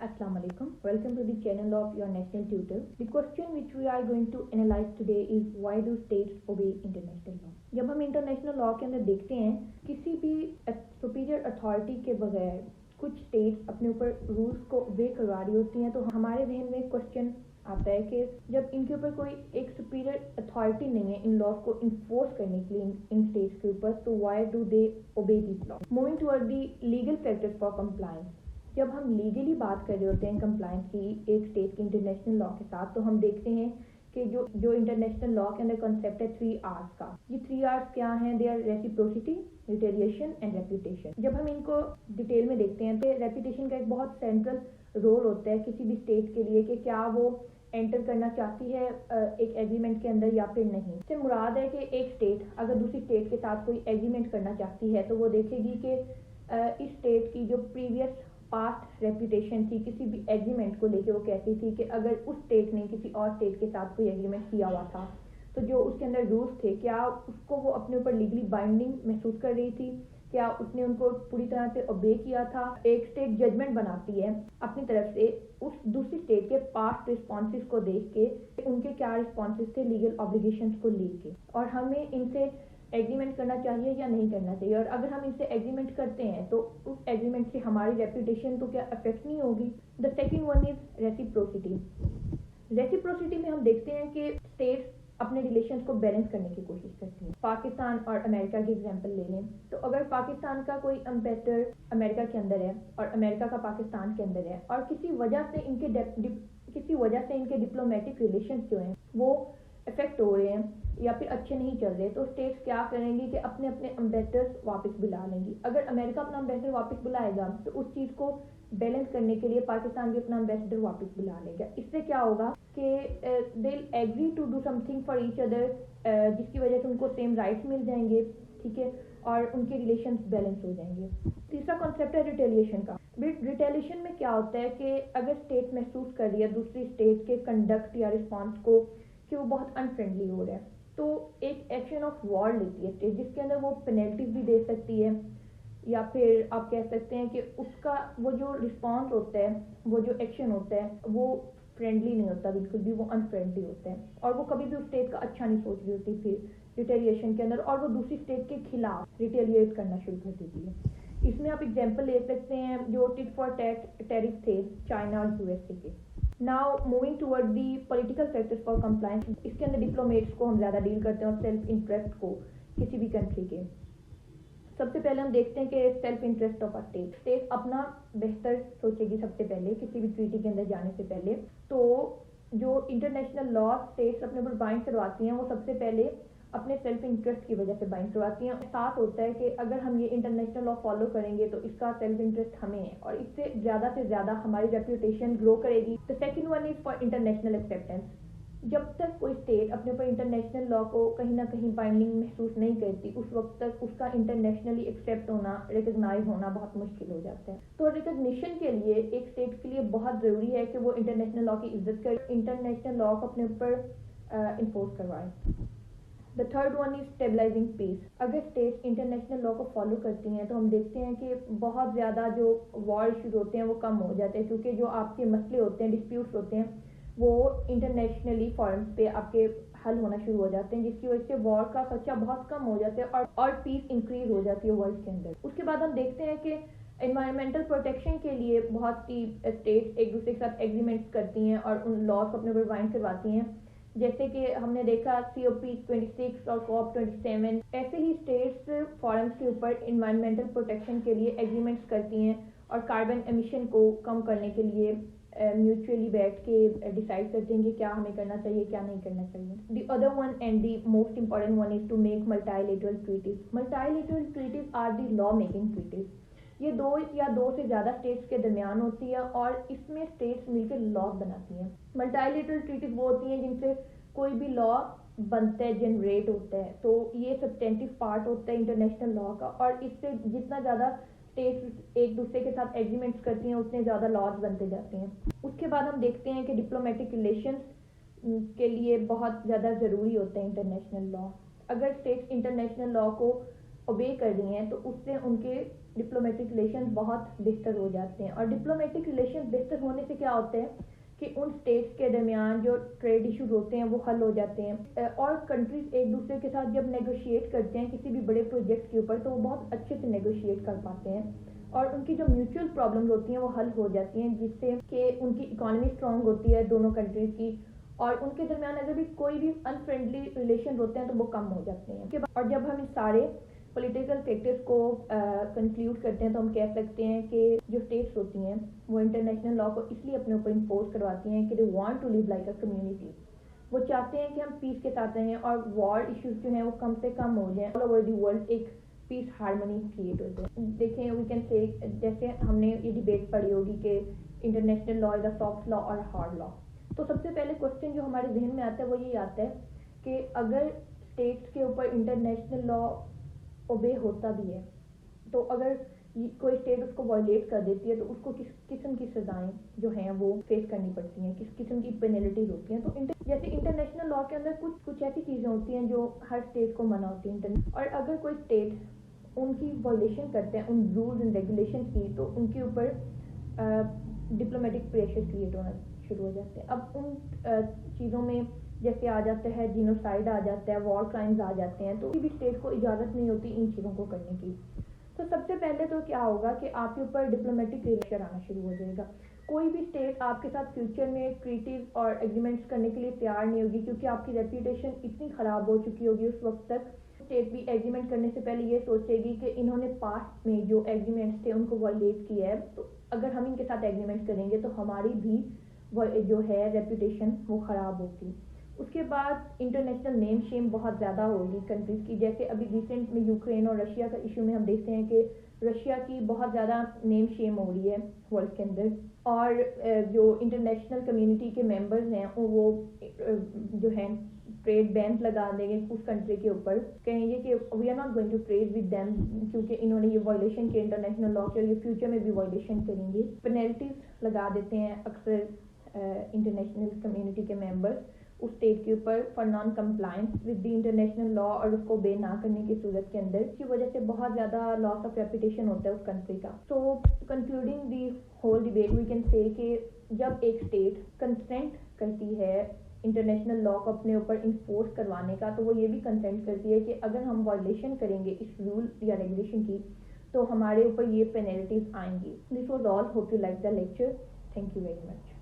Assalamu alaikum. Welcome to the channel of your national tutor. The question which we are going to analyze today is why do states obey international law? जब हम international law के अंदर देखते हैं किसी भी superior authority के बगैर कुछ स्टेट्स अपने ऊपर रूल्स को ओबे करवा रही होती हैं, तो हमारे जहन में क्वेश्चन आता है कि जब इनके ऊपर कोई एक सुपीरियर अथॉरिटी नहीं है इन लॉज को इन्फोर्स करने के लिए इन स्टेट्स के ऊपर, तो why do they obey this law? Moving toward the legal factors for compliance, जब हम लीगली बात कर रहे होते हैं कंप्लायंस की एक स्टेट के इंटरनेशनल लॉ के साथ, तो हम देखते हैं कि जो इंटरनेशनल लॉ के अंदर कॉन्सेप्ट है 3 R's का। ये 3 R's क्या हैं? They are reciprocity, retaliation and reputation. जब हम इनको डिटेल में देखते हैं तो रेपुटेशन का एक बहुत सेंट्रल रोल होता है किसी भी स्टेट के लिए कि क्या वो एंटर करना चाहती है एक एग्रीमेंट के अंदर या फिर नहीं। इससे मुराद है कि एक स्टेट अगर दूसरी स्टेट के साथ कोई एग्रीमेंट करना चाहती है तो वो देखेगी कि इस स्टेट की जो प्रीवियस पास्ट रेपुटेशन थी किसी भी एग्रीमेंट को लेके वो कहती थी कि अगर उस स्टेट ने किसी और स्टेट के साथ कोई एग्रीमेंट किया हुआ था तो जो उसके अंदर रूल्स थे क्या उसको वो अपने ऊपर लीगली बाइंडिंग महसूस कर रही थी, क्या उसने उनको पूरी तरह से ओबे किया था। एक स्टेट जजमेंट बनाती है अपनी तरफ से उस दूसरी स्टेट के पास्ट रिस्पॉन्सेज को देख के उनके क्या रिस्पॉन्सेज थे लीगल ऑब्लिगेशंस को लेके, और हमें इनसे एग्रीमेंट करना चाहिए या नहीं करना चाहिए, और अगर हम इनसे एग्रीमेंट करते हैं तो उस एग्रीमेंट से हमारी रेपुटेशन तो क्या अफेक्ट नहीं होगी। The second one is reciprocity. Reciprocity में हम देखते हैं कि स्टेट्स अपने रिलेशंस को बैलेंस करने की कोशिश करती हैं। पाकिस्तान और अमेरिका की एग्जांपल ले लें तो अगर पाकिस्तान का कोई एम्बेसडर अमेरिका के अंदर है और अमेरिका का पाकिस्तान के अंदर है और किसी वजह से इनके डिप्लोमेटिक रिलेशंस जो हैं वो इफेक्ट हो रहे हैं या फिर अच्छे नहीं चल रहे, तो स्टेट्स क्या करेंगी कि अपने अपने एम्बेसडर्स वापस बुला लेंगी। अगर अमेरिका अपना एम्बेसडर वापस बुलाएगा तो उस चीज़ को बैलेंस करने के लिए पाकिस्तान भी अपना एम्बेसडर वापस बुला लेगा। इससे क्या होगा कि they will agree to do something for each other, जिसकी वजह से उनको सेम राइट्स मिल जाएंगे, ठीक है, और उनके रिलेशंस बैलेंस हो जाएंगे। तीसरा कॉन्सेप्ट है रिटेलिएशन का। रिटेलिएशन में क्या होता है कि अगर स्टेट महसूस कर रही है दूसरी स्टेट के कंडक्ट या रिस्पॉन्स को कि वो बहुत अनफ्रेंडली हो रहा है, तो एक एक्शन ऑफ वॉर लेती है स्टेट, जिसके अंदर वो पेनल्टीज भी दे सकती है या फिर आप कह सकते हैं कि उसका वो जो रिस्पॉन्स होता है, वो जो एक्शन होता है वो फ्रेंडली नहीं होता, बिल्कुल भी वो अनफ्रेंडली होता है, और वो कभी भी उस स्टेट का अच्छा नहीं सोच रही होती फिर रिटेलिएशन के अंदर, और वो दूसरी स्टेट के खिलाफ रिटेलिएट करना शुरू कर देती है। इसमें आप एग्जाम्पल ले सकते हैं जो टिट फॉर टैट टैरिफ थे चाइना और यूएसए के। Now moving toward the political factors for compliance, इसके अंदर डिप्लोमेट्स को हम ज़्यादा डील करते हैं और सेल्फ इंटरेस्ट को किसी भी कंट्री के। सबसे पहले हम देखते हैं कि self interest of a state अपना बेहतर सोचेगी सबसे पहले किसी भी ट्रीटी के अंदर जाने से पहले। तो जो इंटरनेशनल लॉ स्टेट्स अपने ऊपर बाइंड करवाती हैं वो सबसे पहले अपने सेल्फ इंटरेस्ट की वजह से बाइंड करवाती हैं। साथ होता है कि अगर हम ये इंटरनेशनल लॉ फॉलो करेंगे तो इसका सेल्फ इंटरेस्ट हमें है और इससे ज़्यादा हमारी रेपुटेशन ग्रो करेगी। The second one is for international acceptance. जब तक कोई स्टेट अपने ऊपर इंटरनेशनल लॉ को कहीं ना कहीं बाइंडिंग महसूस नहीं करती उस वक्त तक उसका इंटरनेशनली एक्सेप्ट होना, रिकग्नाइज होना बहुत मुश्किल हो जाता है। तो रिकग्निशन के लिए एक स्टेट के लिए बहुत ज़रूरी है कि वो इंटरनेशनल लॉ की इज्जत करे, इंटरनेशनल लॉ को अपने ऊपर इन्फोर्स करवाए। The third one is stabilising peace. अगर स्टेट्स इंटरनेशनल लॉ को फॉलो करती हैं तो हम देखते हैं कि बहुत ज़्यादा जो वॉर इशूज होते हैं वो कम हो जाते हैं, क्योंकि जो आपके मसले होते हैं, डिस्प्यूट्स होते हैं, वो इंटरनेशनली फॉरम्स पे आपके हल होना शुरू हो जाते हैं, जिसकी वजह से वॉर का खर्चा बहुत कम हो जाता है और पीस इंक्रीज हो जाती है वर्ल्ड के अंदर। उसके बाद हम देखते हैं कि एनवायरमेंटल प्रोटेक्शन के लिए बहुत सी स्टेट्स एक दूसरे के साथ एग्रीमेंट्स करती हैं और उन लॉज को अपने ऊपर बाइंड करवाती हैं, जैसे कि हमने देखा COP26 और COP27। ऐसे ही स्टेट्स फॉरम्स के ऊपर एनवायरमेंटल प्रोटेक्शन के लिए एग्रीमेंट्स करती हैं और कार्बन एमिशन को कम करने के लिए म्यूचुअली बैठ के डिसाइड करते हैं कि क्या हमें करना चाहिए क्या नहीं करना चाहिए। The other one and the most important one is to make multilateral treaties. Multilateral treaties are the law making treaties. ये दो से ज़्यादा स्टेट्स के दरमियान होती है और इसमें स्टेट्स मिलकर लॉ बनाती हैं। मल्टीलेटरल ट्रीटीज वो होती हैं जिनसे कोई भी लॉ बनता है, जनरेट होता है, तो ये सब्सटेंटिव पार्ट होता है इंटरनेशनल लॉ का, और इससे जितना ज़्यादा स्टेट्स एक दूसरे के साथ एग्रीमेंट्स करती हैं उतने ज़्यादा लॉज बनते जाते हैं। उसके बाद हम देखते हैं कि डिप्लोमेटिक रिलेशंस के लिए बहुत ज़्यादा ज़रूरी होता है इंटरनेशनल लॉ। अगर स्टेट्स इंटरनेशनल लॉ को اوبے کر رہی ہیں تو اس سے ان کے ڈپلومیٹک ریلیشنز بہت بہتر ہو جاتے ہیں. اور ڈپلومیٹک ریلیشنز بہتر ہونے سے کیا ہوتا ہے کہ ان اسٹیٹس کے درمیان جو ٹریڈ ایشوز ہوتے ہیں وہ حل ہو جاتے ہیں, اور کنٹریز ایک دوسرے کے ساتھ جب نیگوشیٹ کرتے ہیں کسی بھی بڑے پروجیکٹ کے اوپر تو وہ بہت اچھے سے نیگوشیٹ کر پاتے ہیں, اور ان کی جو میوچل پرابلمز ہوتی ہیں وہ حل ہو جاتی ہیں, جس سے کہ ان کی اکانومی اسٹرانگ ہوتی ہے دونوں کنٹریز کی, اور ان کے درمیان اگر بھی کوئی بھی انفرینڈلی ریلیشن ہوتے ہیں تو وہ کم ہو جاتے ہیں. اور جب ہم سارے پولیٹیکل فیکٹرز کو کنکلیوڈ کرتے ہیں تو ہم کہہ سکتے ہیں کہ جو اسٹیٹس ہوتی ہیں وہ انٹرنیشنل لا کو اس لیے اپنے اوپر امپوز کرواتی ہیں کہ they want to live like a community. وہ چاہتے ہیں کہ ہم پیس کے ساتھ رہیں اور وار ایشوز جو ہیں وہ کم سے کم ہو جائیں, آل اوور دی ورلڈ ایک پیس ہارمنی کریٹ ہو جائے. دیکھیں وی کین سے جیسے ہم نے یہ ڈیبیٹ پڑھی ہوگی کہ انٹرنیشنل لا از اے سافٹ لا اور ہارڈ لا, تو سب سے پہلے کوشچن جو ہمارے ذہن میں آتا ہے وہ یہی آتا ہے کہ اگر اسٹیٹس کے اوپر انٹرنیشنل لا اوبے ہوتا بھی ہے تو اگر کوئی اسٹیٹ اس کو وائلیٹ کر دیتی ہے تو اس کو کس قسم کی سزائیں جو ہیں وہ فیس کرنی پڑتی ہیں, کس قسم کی پینلٹیز ہوتی ہیں. تو جیسے انٹرنیشنل لا کے اندر کچھ ایسی چیزیں ہوتی ہیں جو ہر اسٹیٹ کو منع ہوتی ہیں, اور اگر کوئی اسٹیٹ ان کی وائلیشن کرتے ہیں ان رولز اینڈ ریگولیشن کی تو ان کے اوپر ڈپلومیٹک پریشر کریٹ ہونا شروع ہو جاتے ہیں. اب ان چیزوں میں جیسے آ جاتا ہے جینوسائڈ آ جاتا ہے, وار کرائمز آ جاتے ہیں, تو کسی بھی اسٹیٹ کو اجازت نہیں ہوتی ان چیزوں کو کرنے کی. تو سب سے پہلے تو کیا ہوگا کہ آپ کے اوپر ڈپلومیٹک پریشر آنا شروع ہو جائے گا. کوئی بھی اسٹیٹ آپ کے ساتھ فیوچر میں ٹریٹیز اور ایگریمنٹس کرنے کے لیے تیار نہیں ہوگی, کیونکہ آپ کی ریپوٹیشن اتنی خراب ہو چکی ہوگی اس وقت تک. اسٹیٹ بھی ایگریمنٹ کرنے سے پہلے یہ سوچے گی کہ انہوں نے پاسٹ میں جو ایگریمنٹس تھے ان کو وائلیٹ کیا ہے, تو اگر ہم ان کے ساتھ ایگریمنٹ کریں گے تو ہماری بھی جو ہے ریپوٹیشن وہ خراب ہوگی. اس کے بعد انٹرنیشنل نیم شیم بہت زیادہ ہوگی کنٹریز کی. جیسے ابھی ریسنٹ میں یوکرین اور رشیا کا ایشو میں ہم دیکھتے ہیں کہ رشیا کی بہت زیادہ نیم شیم ہو رہی ہے ورلڈ کے اندر, اور جو انٹرنیشنل کمیونٹی کے ممبرز ہیں وہ جو ہیں ٹریڈ بین لگا دیں گے اس کنٹری کے اوپر, کہیں گے کہ we are not going to trade with them کیونکہ انہوں نے یہ وائلیشن کی انٹرنیشنل لا کی اور یہ فیوچر میں بھی وائلیشن کریں گے. پینلٹیز لگا دیتے ہیں اکثر انٹرنیشنل کمیونٹی کے ممبرز اس اسٹیٹ کے اوپر for non compliance with the international law, اور اس کو بے نہ کرنے کی صورت کے اندر, اس کی وجہ سے بہت زیادہ لاس آف ریپوٹیشن ہوتا ہے اس کنٹری کا. تو concluding the whole debate we can say کہ جب ایک اسٹیٹ کنسنٹ کرتی ہے انٹرنیشنل لا کو اپنے اوپر انفورس کروانے کا, تو وہ یہ بھی کنسنٹ کرتی ہے کہ اگر ہم وائلیشن کریں گے اس رول یا ریگولیشن کی تو ہمارے اوپر یہ پینلٹیز آئیں گی. This was all, hope you like the lecture. Thank you very much.